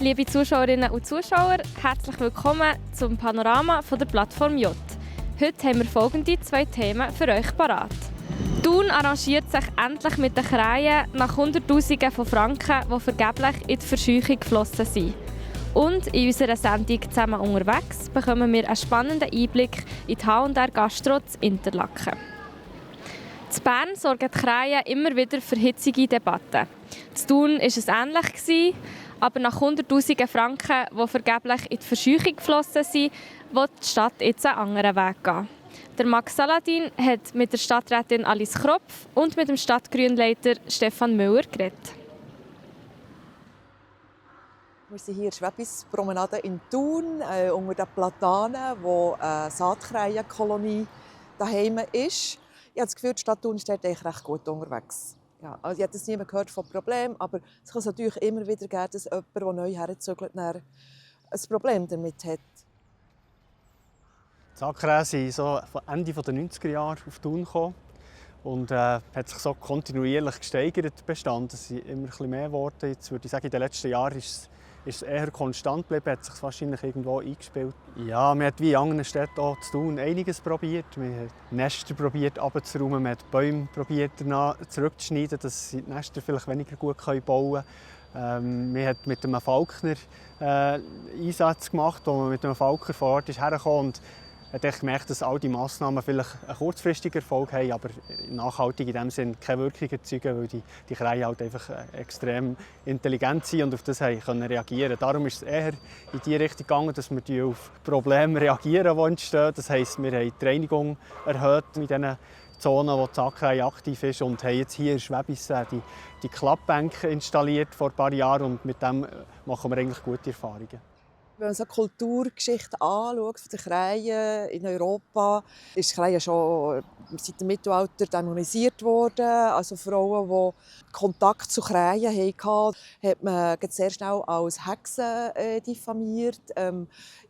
Liebe Zuschauerinnen und Zuschauer, herzlich willkommen zum Panorama von der Plattform J. Heute haben wir folgende 2 Themen für euch parat. Thun arrangiert sich endlich mit den Krähen nach Hunderttausenden von Franken, die vergeblich in die Verscheuchung geflossen sind. Und in unserer Sendung «Zusammen unterwegs» bekommen wir einen spannenden Einblick in die H&R Gastro in Interlaken. In Bern sorgen die Krähen immer wieder für hitzige Debatten. In Thun war es ähnlich, aber nach Hunderttausenden Franken, die vergeblich in die Verscheuchung geflossen sind, will die Stadt jetzt einen anderen Weg gehen. Der Max Saladin hat mit der Stadträtin Alice Kropf und mit dem Stadtgrünleiter Stefan Müller geredet. Wir sind hier in der Schwäbispromenade in Thun, unter den Platanen, wo eine Saatkrähenkolonie daheim ist. Ich habe das Gefühl, die Stadt Thun ist dort eigentlich recht gut unterwegs. Ja, also ich habe das niemand gehört von Problemen, aber es kann natürlich immer wieder geben, dass jemand, der neu herzögert, ein Problem damit hat. Die Saatkrähen sind so Ende der 90er Jahre auf Thun gekommen und hat sich so kontinuierlich gesteigert, der Bestand. Es sind immer ein bisschen mehr geworden. Jetzt würde ich sagen, in den letzten Jahren ist es eher konstant geblieben, hat sich wahrscheinlich irgendwo eingespielt. Ja, man hat wie in anderen Städten auch zu Thun einiges probiert. Man hat Nester probiert abzuräumen, man hat Bäume probiert zurückzuschneiden, dass sie die Nester vielleicht weniger gut bauen können. Man hat mit einem Falkner Einsatz gemacht, wo man mit einem Falker vor Ort ist hergekommen und hat gemerkt, dass all die Massnahmen vielleicht einen kurzfristigen Erfolg haben, aber nachhaltig in dem Sinne keine Wirkung erzeugen, weil die Krähen halt einfach extrem intelligent sind und auf das können reagieren. Darum ist es eher in die Richtung gegangen, dass wir auf Probleme reagieren, die entstehen. Das heisst, wir haben die Reinigung erhöht in diesen Zonen, wo die Saatkrähe aktiv ist und haben jetzt hier in Schwäbis die Klappbänke installiert vor ein paar Jahren und mit dem machen wir eigentlich gute Erfahrungen. Wenn man so die Kulturgeschichte anschaut von den Krähen in Europa, ist die Krähe schon seit dem Mittelalter dämonisiert worden. Also Frauen, die Kontakt zu Krähen hatten, hat man sehr schnell als Hexen diffamiert.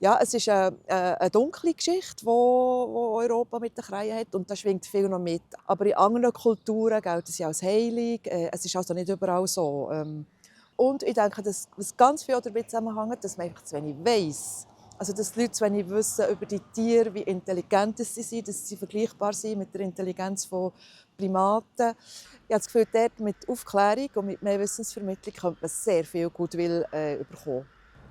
Ja, es ist eine dunkle Geschichte, die Europa mit den Krähen hat und da schwingt viel noch mit. Aber in anderen Kulturen gelten sie als heilig. Es ist also nicht überall so. Und ich denke, dass es ganz viel damit zusammenhängt, dass man einfach zu wenig weiss. Also, dass die Leute zu wenig wissen über die Tiere, wie intelligent sie sind, dass sie vergleichbar sind mit der Intelligenz von Primaten. Ich habe das Gefühl, dort mit Aufklärung und mit mehr Wissensvermittlung könnte man sehr viel Gutwill bekommen.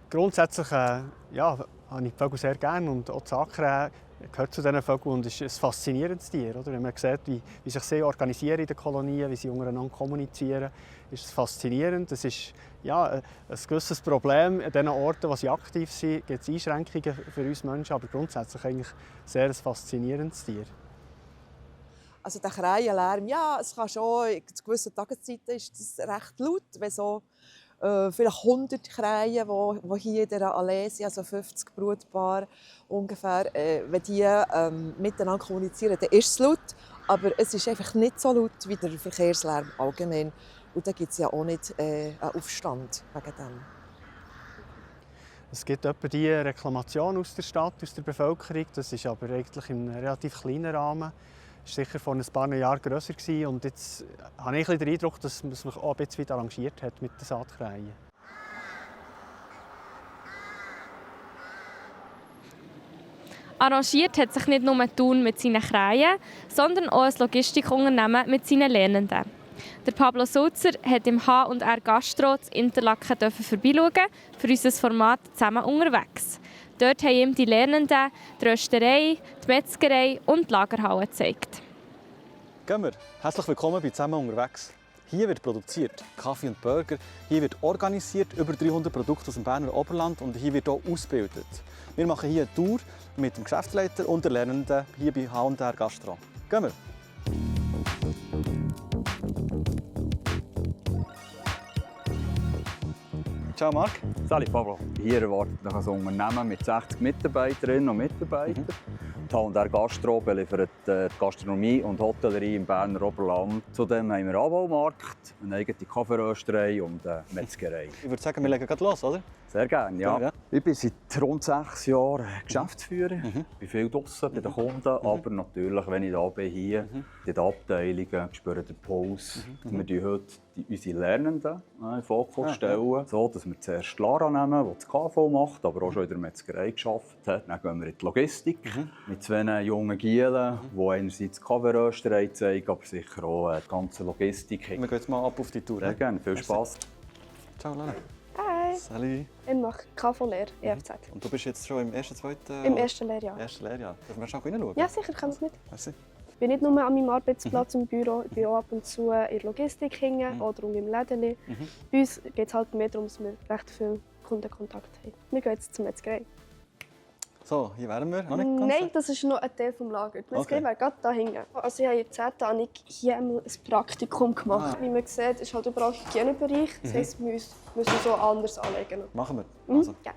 Grundsätzlich habe ich die Vögel sehr gerne und auch die Saatkrähe gehört zu diesen Vögeln und ist ein faszinierendes Tier. Oder? Wenn man sieht, wie sich sie organisieren in den Kolonien, wie sie untereinander kommunizieren, ist es faszinierend. Es ist ein gewisses Problem. An den Orten, wo sie aktiv sind, gibt es Einschränkungen für uns Menschen, aber grundsätzlich eigentlich sehr ein faszinierendes Tier. Also der Krähenlärm, ja, es kann schon, zu gewissen Tageszeiten ist das recht laut, wenn so vielleicht 100 Krähen, die hier in dieser Allee sind, also 50 Brutpaare ungefähr, wenn die miteinander kommunizieren, dann ist es laut. Aber es ist einfach nicht so laut wie der Verkehrslärm allgemein. Und da gibt es ja auch nicht einen Aufstand wegen dem. Es gibt etwa die Reklamation aus der Stadt, aus der Bevölkerung. Das ist aber eigentlich in einem relativ kleinen Rahmen. Das war sicher vor ein paar Jahren grösser. Und jetzt habe ich den Eindruck, dass man sich auch ein bisschen arrangiert hat mit den Saatkrähen. Arrangiert hat sich nicht nur Thun mit seinen Krähen, sondern auch ein Logistikunternehmen mit seinen Lernenden. Der Pablo Sulzer hat im H&R Gastro in Interlaken vorbeischauen für unser Format «Zusammen unterwegs». Dort haben ihm die Lernenden die Rösterei, die Metzgerei und die Lagerhalle gezeigt. Gehen wir. Herzlich willkommen bei «Zusammen unterwegs». Hier wird produziert Kaffee und Burger, hier wird organisiert über 300 Produkte aus dem Berner Oberland und hier wird auch ausgebildet. Wir machen hier eine Tour mit dem Geschäftsleiter und der Lernenden hier bei H&R Gastro. Gehen wir. Ciao Marc. Salut Pablo. Hier erwartet noch ein Unternehmen mit 60 Mitarbeiterinnen und Mitarbeitern. Die H&R Gastro beliefert die Gastronomie und Hotellerie im Berner Oberland. Zudem haben wir einen Anbaumarkt, eine eigene Kaffeerösterei und eine Metzgerei. Ich würde sagen, wir legen gleich los, oder? Sehr gerne, ja. Ja. Ich bin seit rund 6 Jahren Geschäftsführer. Ich bin viel draussen bei den Kunden, aber natürlich, wenn ich da bin, hier in den Abteilungen, spüre den Puls. Wir stellen heute unsere Lernenden in den Fokus stellen, so dass wir zuerst Lara nehmen, die das KV macht, aber auch schon in der Metzgerei gearbeitet hat. Dann gehen wir in die Logistik mit 2 jungen Gielen, die einerseits die Kaffeerösterei zeigen, aber sicher auch die ganze Logistik. Wir gehen jetzt mal ab auf die Tour. Sehr gerne, viel Spass. Ciao, Lara. Hi, Salut. ich mache KV-Lehre, EFZ. Und du bist jetzt schon im ersten, zweiten... Im ersten Lehrjahr. Ersten Lehrjahr. Dürfen wir schon reinschauen? Ja, sicher, kann es mit. Merci. Ich bin nicht nur an meinem Arbeitsplatz im Büro, ich bin auch ab und zu in der Logistik hängen oder im Läden. Bei uns geht es halt mehr darum, dass wir recht viel Kundenkontakt haben. Wir gehen jetzt zur Metzgerei. So, hier wären wir. Noch nicht ganz. Nein, das ist noch ein Teil des Lagers. Die Metzgerei wäre gerade da hinten. Also ich habe in der 10. Ahnung hier einmal ein Praktikum gemacht. Wie man sieht, ist halt überall Hygienebereich. Das heisst, wir müssen so anders anlegen. Machen wir. Also. Ja,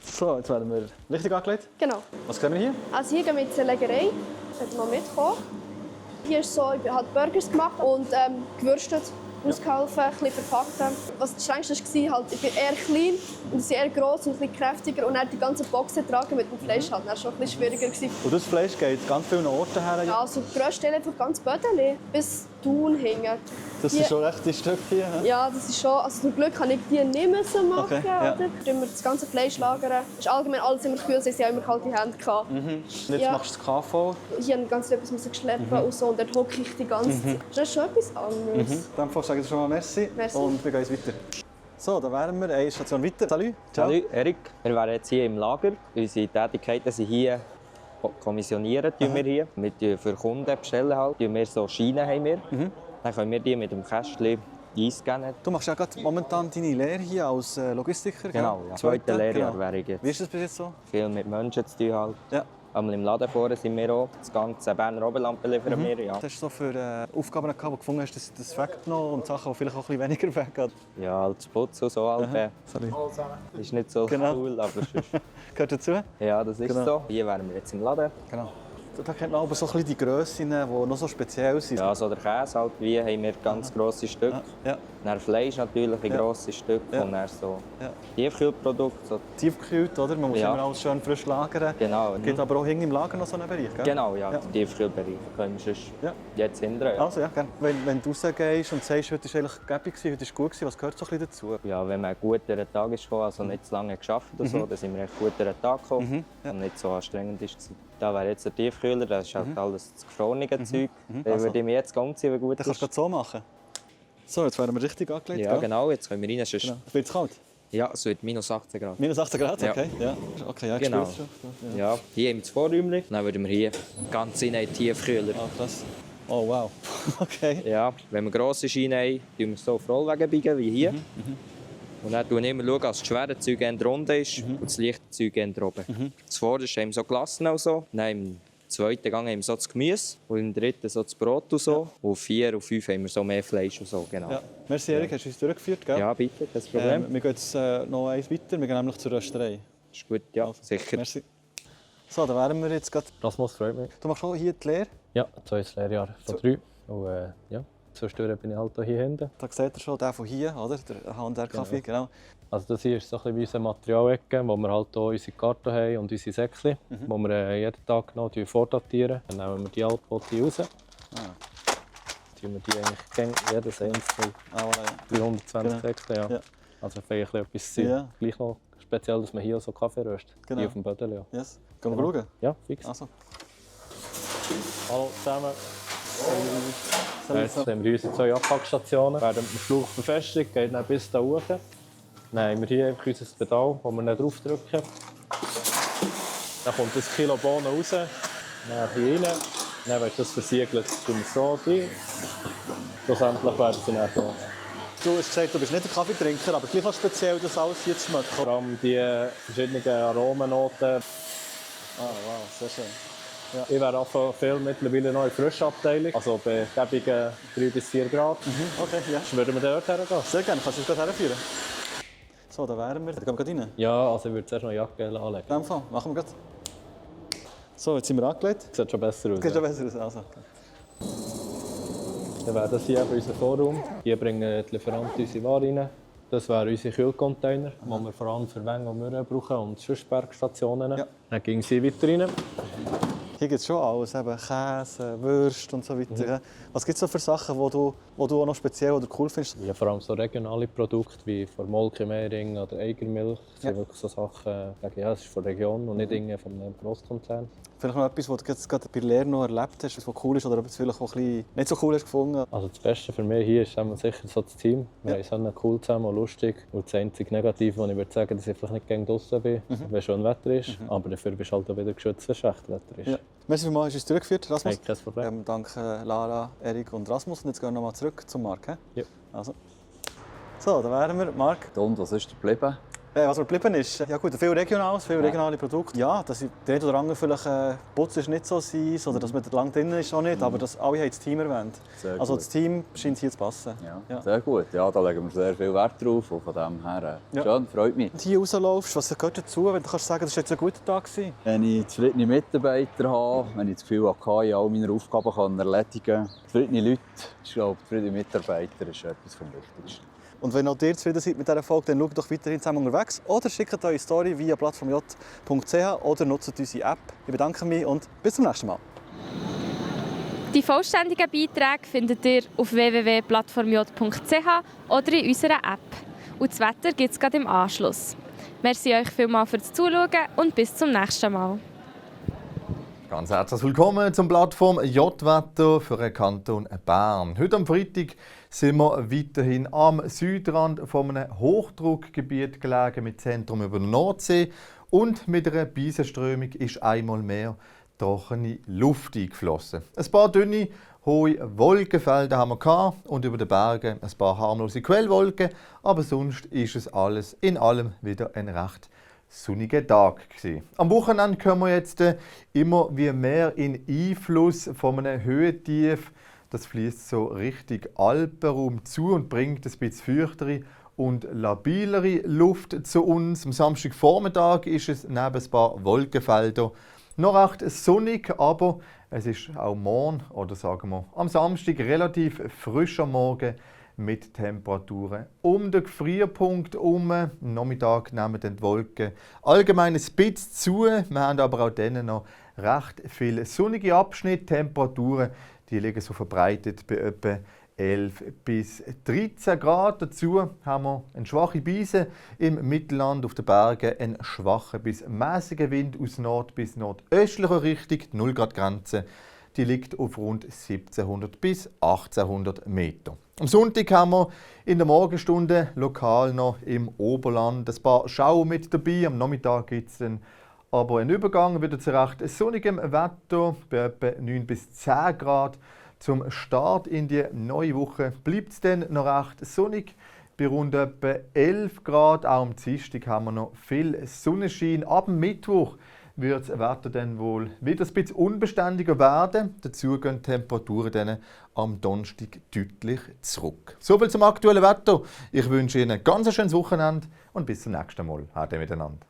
So, jetzt werden wir richtig angelegt. genau. Was sehen wir hier? Also hier gehen wir zur Legerei. Könnt ihr mal mitkommen. Hier ist so, ich habe halt Burgers gemacht und gewürstet, ausgeholfen, ein bisschen verpackt. Was das Strengste war, halt, ich bin eher klein und sie eher gross und ein bisschen kräftiger und dann die ganze Boxen tragen mit dem Fleisch halt. Das war schon ein bisschen schwieriger gewesen. Und das Fleisch geht ganz vielen Orten her. Ja, also der grösste Teil einfach ganz Bödeli bis Thun hängen. Das sind schon rechte Stücke hier. He? Ja, das ist schon. Also zum Glück kann ich die nicht machen. Okay, ja. Oder? Tun wir das ganze Fleisch lagern. Es ist allgemein alles immer kühl, sie haben immer kalte Hände gehabt. Und jetzt Ja. machst du das KV. Hier habe ich ganz etwas geschleppt und so, und dort hocke ich die ganze Zeit. Das ist schon etwas anderes. In dem Fall sage ich schon mal Merci. Merci. Und wir gehen jetzt weiter. So, da wären wir eine Station weiter. Salut. Ciao. Hallo, Erik. Wir wären jetzt hier im Lager. Unsere Tätigkeiten sind hier kommissionieren. Wir hier. Wir für Kunden bestellen halt. Wir so Schienen haben wir. Dann können wir die mit dem Kästchen einscannen. Du machst ja gerade momentan deine Lehre hier als Logistiker. Genau, gell? ja. Zweite Lehrjahr Genau. wäre ich jetzt. Wie ist das bis jetzt so? Viel mit Menschen zu tun halt. Ja. Einmal im Laden vorne sind wir auch. Das ganze Berner Oberland beliefern wir, ja. Was hast du so für Aufgaben gehabt, die du gefunden hast, dass das weggenommen und Sachen, die vielleicht auch ein bisschen weniger weggehen? Ja, halt das Putzen und so halt. Sorry. Ist nicht so Genau. cool, aber sonst, Gehört dazu? ja, das ist Genau. so. Hier wären wir jetzt im Laden. Genau. Da kennt man aber so ein bisschen die Grössen, die noch so speziell sind. Ja, so der Käse halt, wie haben wir ganz grosse Stücke. Ja. Dann Fleisch natürlich in Ja. grosse Stücke Ja. und dann so Ja. Tiefkühlprodukte. So. Tiefgekühlt, oder? Man muss Ja. immer alles schön frisch lagern. Genau. Es gibt aber auch hinten im Lager noch so einen Bereich, gell? Genau, ja, Ja. die Tiefkühlbereiche können wir sonst Ja. jetzt hindern. Ja. Also ja, gerne. Wenn du rausgehst und sagst, heute war eigentlich gäbig, heute war gut, was gehört so ein bisschen dazu? Ja, wenn man gut durch den Tag ist gekommen, also nicht zu lange geschafft oder so, dann sind wir echt gut durch den Tag gekommen Ja. und nicht so anstrengend ist. Da wäre jetzt der Tiefkühler, das ist halt alles das gefrorene Zeug. Den Also. würde ich mir jetzt umziehen, wenn gut Dann kannst du ist. es so machen. So, jetzt werden wir richtig angelegt. Ja, gell? genau, jetzt können wir rein. Sonst... Genau. Wird es kalt? Ja, es wird minus 18 Grad. Minus 18 Grad? Ja. Okay. Ja. Okay, ja, ich Genau. spür's schon. Ja. Ja, hier haben wir das Vorräumchen. Dann würden wir hier ganz in einen Tiefkühler. Ah, krass. Oh, wow. Okay. Ja, wenn wir grosse Schienen haben, tun wir es so auf Rollwegen biegen, wie hier. Und dann schauen wir immer, dass das schwere Zeug eher unten ist und das leichte Zeug eher oben. Das vorderste haben wir so gelassen. Also. Dann im zweiten Gang haben wir so das Gemüse und im dritten so das Brot und so. Und 4 und 5 haben wir so mehr Fleisch und so. Genau. Ja. Merci, Erik, hast du uns durchgeführt, gell? Ja, bitte, kein Problem. Wir gehen jetzt noch eins weiter, wir gehen nämlich zur Rösterei. Ist gut, ja, sicher. Merci. So, da wären wir jetzt gerade. Rasmus freut mich. Du machst auch hier die Lehre. Ja, zweites Lehrjahr von 3. Und ja, zwischendurch bin ich halt auch hier hinten. Da seht ihr schon, der von hier, oder? Der H&R-Kaffee, genau. Also das hier ist so ein bisschen wie unsere Materialecke, wo wir halt hier unsere Karten haben und unsere Säckchen, die wir jeden Tag noch vordatieren. Dann nehmen wir die Altbote raus. Tun wir die eigentlich jedes einzelne Ah, voilà, ja. 320 Genau. Säckchen. Ja. Ja. Also vielleicht etwas sein. Ja. Gleich noch speziell, dass man hier so Kaffee röstet. Genau. Hier auf dem Bödel. Ja. Yes. Gehen wir schauen? Ja, fix. Also. Hallo zusammen. Jetzt haben wir unsere 2 Abpackstationen. Werden mit dem Schlauch befestigt, geht dann bis da hoch. Dann haben wir hier einfach unser Pedal, das wir dann draufdrücken. Dann kommt das Kilo Bohnen raus, dann hier rein. Dann wird das versiegelt, tun wir so rein. Schlussendlich werden sie dann so. Du hast gesagt, du bist nicht ein Kaffeetrinker, aber gleich auch speziell, das alles hier zu schmecken. Vor allem die verschiedenen Aromennoten. Ah, wow, sehr schön. Ich wäre auch viel mittlerweile noch in der Frischabteilung, also bei gäbigen 3 bis 4 Grad. Okay, ja. Würden wir dort hergehen? Sehr gerne, kannst du uns gerade herführen? So, da wären wir. Da gehen wir gerade rein. Ja, also ich würde zuerst noch eine Jacke anlegen. In dem Fall, machen wir gerade. So, jetzt sind wir angelegt. Sieht schon besser aus. Geht schon besser aus. Also. Dann wäre das hier eben unser Vorraum. Hier bringen die Lieferanten unsere Ware rein. Das wären unsere Kühlcontainer, die wir vor allem für Wänge und Möhren brauchen und sonst Bergstationen. Ja. Dann gehen sie weiter rein. Hier gibt es schon alles, eben Käse, Würste und so weiter. Was gibt es so für Sachen, die du auch noch speziell oder cool findest? Ja, vor allem so regionale Produkte wie von Molke, Mehring oder Eigermilch. Das sind wirklich so Sachen, ja, es ist von der Region und nicht irgendwie von einem Grosskonzern. Vielleicht noch etwas, was du jetzt gerade bei Lehre noch erlebt hast, was cool ist oder etwas vielleicht auch ein bisschen nicht so cool hast gefunden? Also das Beste für mich hier ist sicher so das Team. Wir haben so cool zusammen und lustig. Und das einzige Negative, was ich würde sagen, dass ich vielleicht nicht gerne draußen bin, wenn schon Wetter ist. Aber dafür bist du halt auch wieder geschützt, wenn es schlecht Wetter ist. Ja. Merci vielmals, hast du uns durchgeführt, Rasmus. Hey, kein Problem. Danke Lara, Erik und Rasmus. Und jetzt gehen wir nochmal zurück zum Marc. Ja. Also. So, da wären wir. Marc. Und was ist geblieben? Was mir geblieben ist, ja gut, viel Regionales, viele regionale Produkte. Ja, dass der eine oder andere vielleicht Putz ist nicht so sein oder dass man lang drin ist auch nicht, aber dass alle haben das Team erwähnt. Sehr also gut. das Team scheint hier zu passen. Ja, sehr gut. Ja, da legen wir sehr viel Wert drauf und von dem her schön, freut mich. Wenn du hier rauslaufst, was gehört dazu, wenn du kannst sagen, das war jetzt ein guter Tag? Wenn ich zufriedene Mitarbeiter habe, wenn ich das Gefühl habe, ich all meine Aufgaben erledigen kann, zufriedene Leute, ich glaube, zufriedene Mitarbeiter ist etwas vom Wichtigsten. Und wenn auch ihr zufrieden seid mit dieser Folge, dann schaut doch weiterhin zusammen unterwegs oder schickt eure Story via plattformj.ch oder nutzt unsere App. Ich bedanke mich und bis zum nächsten Mal. Die vollständigen Beiträge findet ihr auf www.plattformj.ch oder in unserer App. Und das Wetter gibt es gerade im Anschluss. Merci euch vielmals fürs Zuschauen und bis zum nächsten Mal. Ganz herzlich willkommen zum Plattform J-Wetter für den Kanton Bern. Heute am Freitag sind wir weiterhin am Südrand von einem Hochdruckgebiet gelegen mit Zentrum über der Nordsee und mit einer Beisenströmung ist einmal mehr trockene Luft eingeflossen. Ein paar dünne, hohe Wolkenfelder haben wir gehabt und über den Bergen ein paar harmlose Quellwolken, aber sonst ist es alles in allem wieder ein recht sonniger Tag gewesen. Am Wochenende kommen wir jetzt immer wie mehr in Einfluss von einem Höhentief. Das fließt so richtig Alpenraum zu und bringt ein bisschen feuchtere und labilere Luft zu uns. Am Samstagvormittag ist es neben ein paar Wolkenfeldern noch recht sonnig, aber es ist auch morgen oder sagen wir am Samstag relativ frischer Morgen mit Temperaturen um den Gefrierpunkt herum. Am Nachmittag nehmen dann die Wolken allgemein ein bisschen zu. Wir haben aber auch dann noch recht viele sonnige Abschnitte. Temperaturen die liegen so verbreitet bei etwa 11 bis 13 Grad. Dazu haben wir eine schwache Brise im Mittelland, auf den Bergen einen schwachen bis mäßigen Wind aus Nord- bis nordöstlicher Richtung. Die 0 Grad Grenze die liegt auf rund 1700 bis 1800 Meter. Am Sonntag haben wir in der Morgenstunde lokal noch im Oberland ein paar Schauer mit dabei. Am Nachmittag gibt es dann aber einen Übergang wieder zu recht sonnigem Wetter bei etwa 9 bis 10 Grad. Zum Start in die neue Woche bleibt es dann noch recht sonnig. Bei rund etwa 11 Grad. Auch am Dienstag haben wir noch viel Sonnenschein. Ab dem Mittwoch wird das Wetter dann wohl wieder ein bisschen unbeständiger werden. Dazu gehen die Temperaturen dann am Donnerstag deutlich zurück. Soviel zum aktuellen Wetter. Ich wünsche Ihnen ein ganz schönes Wochenende und bis zum nächsten Mal. Ade miteinander.